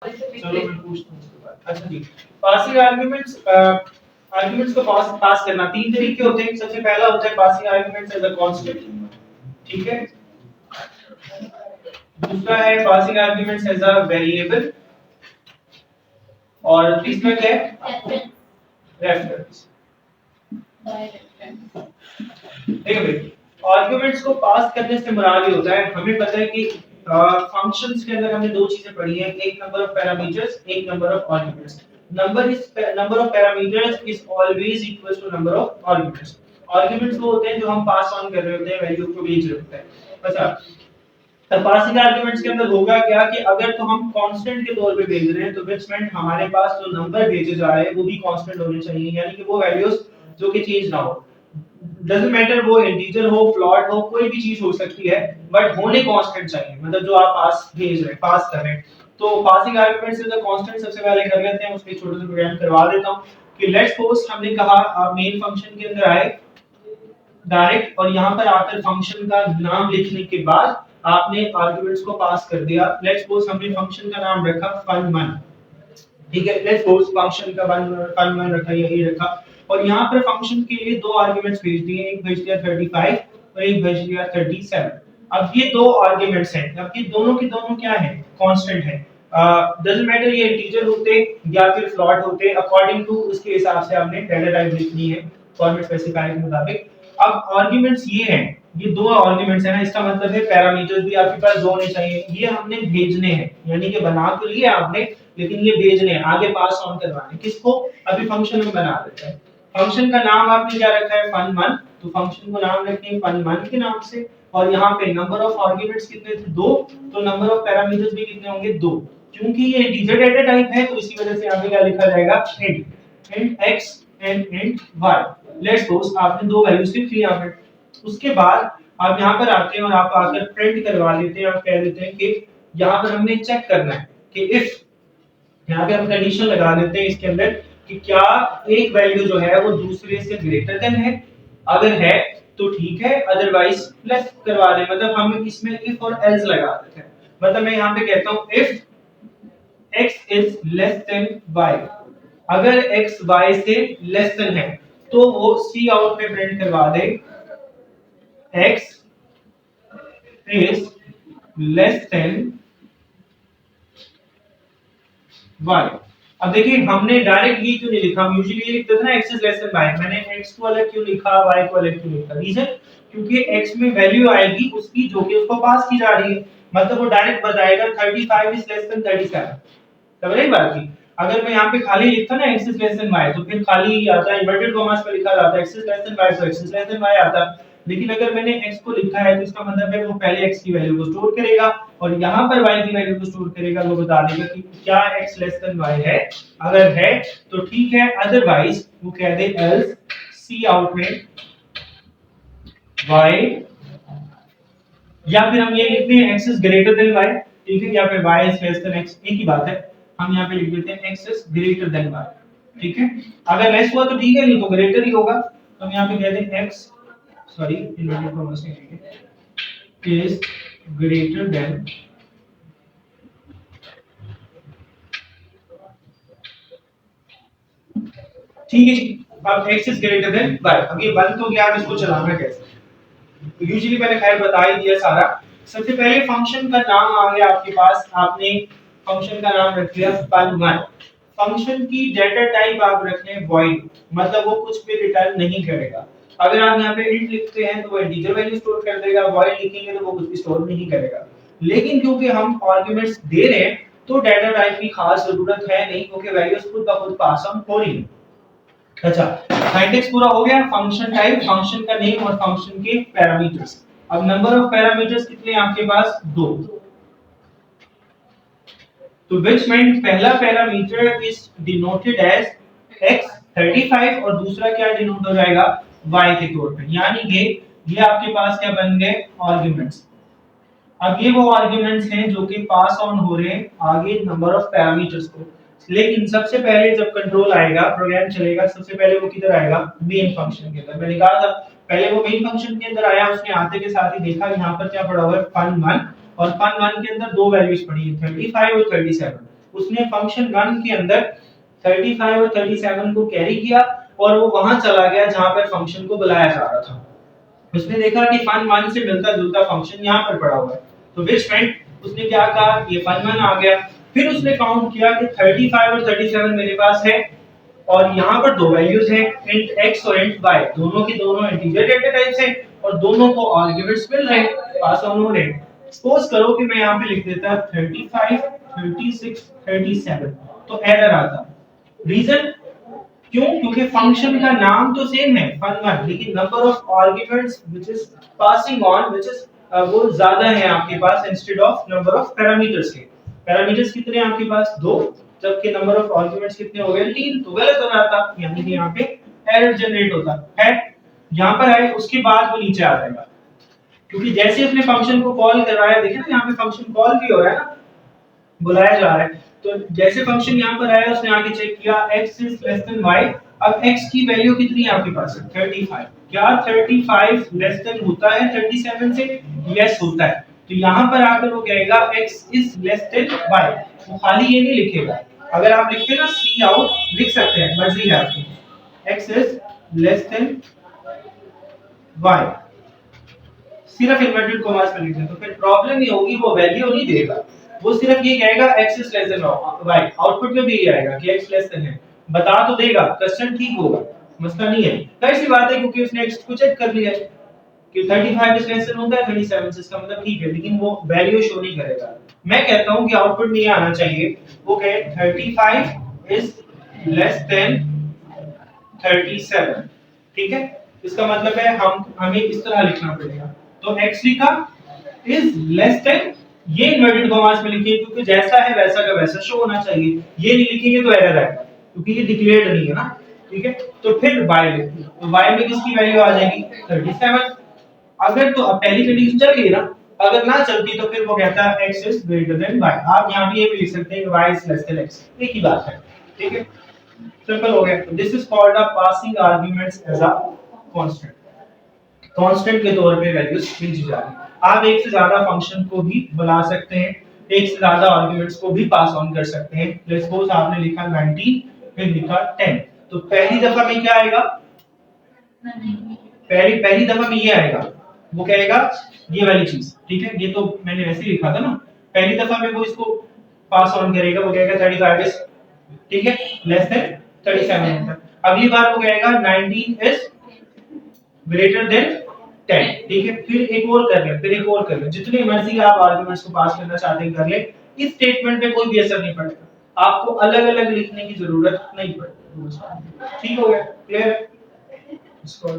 चलो मैं पूछता हूँ उसके बाद। अच्छा जी, पासिंग आर्गुमेंट्स को पास करना तीन तरीके होते हैं। सबसे पहला होता है passing arguments as a constant, ठीक है। दूसरा है passing arguments as a variable, और तीसरा क्या है? रेफरेंस। देखो भाई, आर्गुमेंट्स को पास करने से मुराद ये होता है, हमें पता है कि फंक्शंस के अंदर हमने दो चीजें पढ़ी हैं, एक नंबर ऑफ पैरामीटर्स, एक number of arguments. Number of parameters is always equal to number of arguments. Arguments वो होते हैं जो हम पास ऑन कर रहे होते हैं, वैल्यू को भेज रहे होते हैं। अच्छा, तो पासिंग आर्गुमेंट्स के अंदर होगा क्या कि अगर तो हम कांस्टेंट के तौर पे भेज रहे हैं तो विच मीन हमारे पास जो नंबर भेजे जा रहे हैं वो भी कांस्टेंट होने चाहिए, यानी कि वो वैल्यूज जो कि चेंज ना हो। डजंट मैटर वो इंटीजर हो, फ्लोट हो, कोई भी चीज हो सकती है, बट होने कांस्टेंट चाहिए, मतलब जो आप पास भेज रहे हैं, पास कर रहे हैं। तो passing arguments is a constant सबसे पहले कर लेते हैं, उसके छोटे से प्रोग्राम करवा देता हूं कि लेट्स सपोज हमने कहा मेन फंक्शन के अंदर आए डायरेक्ट, और यहां पर आकर फंक्शन का नाम लिखने के बाद आपने आर्गुमेंट्स को पास कर दिया। लेट्स सपोज हमने फंक्शन का नाम रखा fun1, ठीक है। लेट्स सपोज फंक्शन का fun1 रखा, यही रखा, और यहां पर फंक्शन के लिए दो आर्गुमेंट्स भेज दिए, एक भेज दिया 35 और एक भेज दिया 37। अब ये दो आर्गुमेंट्स हैं, अब ये दोनों के दोनों क्या है? कांस्टेंट है। डजंट मैटर ये इंटीजर होते या फिर फ्लोट होते, अकॉर्डिंग टू उसके हिसाब से आपने डेटा टाइप लिखनी है फॉर्मेट स्पेसिफायर के मुताबिक। अब आर्गुमेंट्स ये हैं, ये दो आर्गुमेंट्स है ना, इसका मतलब है पैरामीटर्स भी आपके पास दो होने चाहिए। ये हमने भेजने हैं, यानी कि बना तो लिया आपने, लेकिन ये भेजने हैं, आगे पास ऑन करवाने किसको? अभी फंक्शन में बना देते हैं। फंक्शन का नाम आपने क्या रखा है? fun1, तो फंक्शन को नाम रखते हैं fun1 के नाम से, और यहाँ पे नंबर ऑफ आर्गुमेंट्स कितने थे? दो, तो नंबर ऑफ पैरामीटर्स भी कितने होंगे? दो। क्योंकि ये इंटीजर डेटा टाइप है तो इसी वजह से यहाँ पे क्या लिखा जाएगा? int x and int y। Let's suppose आपने दो वैल्यूज लिख ली यहाँ पे, उसके बाद आप यहाँ पर आते हैं और आप आकर प्रिंट करवा लेते हैं। आप कह देते हैं कि यहाँ पर हमने चेक करना है कि इफ, यहाँ पे हम कंडीशन लगा देते हैं इसके अंदर कि क्या एक वैल्यू जो है वो दूसरे से ग्रेटर देन है, अगर है तो ठीक है, अदरवाइज प्लस करवा दें। मतलब हम इसमें इफ और एल्स लगा देते हैं। मतलब मैं यहाँ पे कहता हूँ if x is less than y, अगर x y से लेस देन है तो वो सी आउट में प्रिंट करवा दे x is less than y। अब देखिए हमने डायरेक्ट ये क्यों नहीं लिखा, हम यूजुअली ये लिखते थे ना x is less than y। मैंने x को अलग क्यों लिखा, y को अलग क्यों लिखा? रीजन, क्योंकि x में वैल्यू आएगी उसकी जो कि उसको पास की जा रही है, मतलब वो डायरेक्ट बताएगा 35 इज लेस देन 37। समझ रही बात की? अगर मैं यहाँ पे खाली लिखता ना x is less than y, तो फिर खाली आता है, इन्वर्टेड कॉमास पे लिखा जाता है x is less than y, तो x is less than y आता। लेकिन अगर मैंने x को लिखा है तो इसका मतलब है वो पहले x की वैल्यू को स्टोर करेगा और यहाँ पर y की वैल्यू को स्टोर करेगा। वो बता देगा कि क्या x लेस देन y है, अगर है तो ठीक है, अदरवाइज वो कह दे एल्स सी आउट में y, या फिर हम ये लिखते हैं x is greater than y, ठीक है, या फिर y is less than x, एक ही बात है। हम यहाँ पे लिख देते हैं x is greater than y, ठीक है। अगर लेस हुआ तो ठीक है, नहीं तो ग्रेटर ही होगा। तो हम यहाँ पे कह दें x, सॉरी इन्वर्टेड कॉमास में लिखेंगे, इज ग्रेटर देन, ठीक है जी। अब x is greater than y, अब ये बन तो गया, अब इसको चलाना कैसे? यूजुअली मैंने खैर बता ही दिया सारा। सबसे पहले फंक्शन का नाम आ गया आपके पास, आपने फंक्शन का नाम रख दिया fun1। फंक्शन की डेटा टाइप आप रख लें void, मतलब वो कुछ भी रिटर्न नहीं करेगा। अगर आप यहाँ पे int लिखते हैं तो वो इंटीजर वैल्यू स्टोर कर देगा, void लिखेंगे तो वो कुछ भी स्टोर नहीं करेगा। लेकिन क्योंकि हम आर्गुमेंट्स दे रहे हैं तो डेटा टाइप की खास जरूरत है नहीं, क्योंकि वैल्यूज खुद ब खुद पास ऑन हो रही है। अच्छा, सिंटैक्स पूरा हो गया। फंक्शन टाइप, फंक्शन का नेम और फंक्शन के पैरामीटर्स। अब नंबर ऑफ पैरामीटर्स कितने हैं आपके पास? दो। तो व्हिच मीन पहला parameter is denoted as x 35 और दूसरा क्या डिनोट हो जाएगा? y के तौर पे, यानी कि ये आपके पास क्या बन गए? आर्गुमेंट्स। अब ये वो आर्गुमेंट्स हैं जो कि पास ऑन हो रहे हैं आगे नंबर ऑफ पैरामीटर्स को। लेकिन सबसे पहले जब कंट्रोल आएगा, प्रोग्राम चलेगा, सबसे पहले वो किधर आएगा? मेन फंक्शन के अंदर। मैंने कहा था पहले वो मेन फंक्शन के अंदर आया, उसने आते के साथ ही देखा यहाँ पर क्या पड़ा हुआ है? fun1, और fun1 के अंदर दो वैल्यूज पड़ी है 35 और 37। उसने फंक्शन 1 के अंदर 35 और 37 को कैरी किया और वो वहां चला गया जहां पर फंक्शन को बुलाया जा रहा था। उसने देखा कि fun1 से मिलता जुलता फंक्शन यहाँ पर पड़ा हुआ है, तो विच मेंट उसने क्या कहा, ये fun1 आ गया। फिर उसने काउंट किया कि 35 और 37 मेरे पास है और यहाँ पर दो वैल्यूज हैं, int x और int y, दोनों की दोनों इंटीजर डेटा टाइप्स हैं और दोनों को आर्गुमेंट्स मिल रहे हैं, पास ऑन हो रहे हैं। सपोज करो कि मैं यहाँ पे लिख देता 35 36 37, तो एरर आता। रीजन क्यों? क्योंकि फंक्शन का नाम तो सेम है fun1, लेकिन number of arguments which is passing on which is वो ज्यादा है आपके पास instead of number of parameters के। पैरामीटर्स कितने हैं आपके पास? 2, जबकि नंबर ऑफ आर्गुमेंट्स कितने हो गए? 3, तो गलत हो जाता, यानी कि यहाँ पे एरर जनरेट होता है। यहाँ पर आए उसके बाद वो नीचे आ जाएगा, क्योंकि जैसे उसने फंक्शन को कॉल करवाया, देखिए ना यहाँ पे फंक्शन कॉल भी हो रहा है ना, बुलाया जा रहा है। तो जैसे फंक्शन यहाँ पर आया उसने आगे चेक किया x is less than y। अब x की वैल्यू कितनी है आपके पास? 35। क्या 35 लेस देन होता है 37 से? यस होता है। तो यहाँ पर आकर वो कहेगा x is less than y, वो खाली ये नहीं लिखेगा। अगर आप लिखते ना सी आउट लिख सकते हैं, मर्जी है आपकी, x is less than y, सिर्फ इन्वर्टेड कॉमास में लिखना, तो फिर प्रॉब्लम ये होगी, वो वैल्यू नहीं देगा, वो सिर्फ ये कहेगा x is less than y। Output में भी ये आएगा कि x लेस देन है, बता तो देगा, क्वेश्चन ठीक होगा, मसला नहीं है। जाहिर सी बात है क्योंकि उसने x को चेक कर लिया है कि 35 is less than होता है 37 से, इसका मतलब ठीक है, लेकिन वो वैल्यू शो नहीं करेगा। मैं कहता हूं कि आउटपुट में ये आना चाहिए, वो कहे 35 is less than 37, ठीक है। इसका मतलब है हमें इस तरह लिखना पड़ेगा, तो x लिखा is less than, ये इन्वर्टेड कॉमास में लिखिए क्योंकि जैसा है वैसा का वैसा शो होना चाहिए, ये नहीं लिखेंगे तो एरर आएगा क्योंकि ये डिक्लेयर्ड नहीं है ना, ठीक है। तो फिर y लिखिए, तो y में किसकी वैल्यू आ जाएगी? 37। अगर तो अब पहली कंडीशन चल गई ना, अगर ना चलती तो फिर वो कहता है x is greater than y। आप यहाँ पे ये भी लिख सकते हैं कि y is less than x, एक ही बात है, ठीक है, सिंपल हो गया। This is called a passing arguments as a constant, constant के तौर पे वैल्यूज भेजी जा रही है। आप एक से ज्यादा फंक्शन को भी बुला सकते हैं, एक से ज्यादा आर्गुमेंट्स को भी पास ऑन कर सकते हैं। लेट्स सपोज आपने लिखा 19 फिर लिखा 10, तो पहली दफा में क्या आएगा? पहली दफा में ये आएगा, वो कहेगा ये वाली चीज, ठीक है, ये तो मैंने वैसे ही लिखा था ना। पहली दफा में वो इसको पास ऑन करेगा, वो कहेगा 35 इज, ठीक है, लेस देन 37 होता है। अगली बार वो कहेगा 19 इज ग्रेटर देन 10, ठीक है, फिर एक और कर ले, फिर एक और कर ले, जितनी मर्जी आप आर्गुमेंट्स को पास करना चाहते हैं कर ले, इस स्टेटमेंट पे कोई भी असर नहीं पड़ेगा, आपको अलग-अलग लिखने की जरूरत नहीं पड़ेगी। ठीक हो गया? क्लियर है? इसको